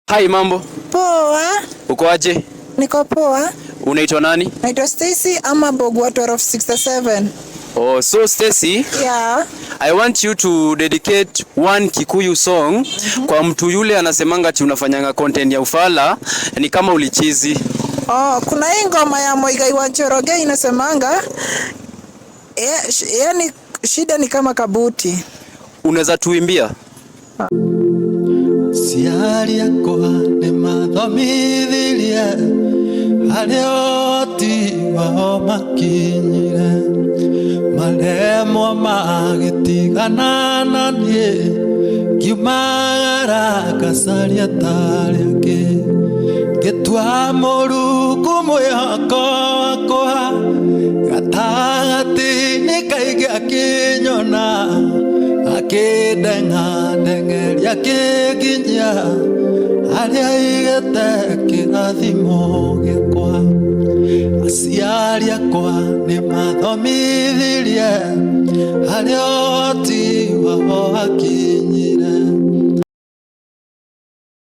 Hai, mambo? Poa. Uko aje? Niko poa. Unaitwa nani? Naitwa Stacy ama Bogwa 1267. Oh, so Stacy, Yeah. I want you to dedicate one Kikuyu song kwa mtu yule anasemanga ati unafanyanga content ya ufala, ni kama ulichizi. Oh, kuna hii ngoma ya Muigai wa Njoroge inasemanga yani shida ni kama kabuti. Unaweza tuimbia? Ciari akwa nĩ mathomithirie harĩa oti wao makinyire maremwo magĩtigana na niĩ ngiumagara ngacaria tarĩ angĩ ngĩtua Mũrungu mwĩhoko wakwa gatagatĩ-inĩ kaingĩ akĩnyona akĩndengeria akĩnginyia harĩa igĩte kĩrathimo gĩakwa. Aciari akwa nĩ mathomithirie harĩa ũhoti wao hakinyire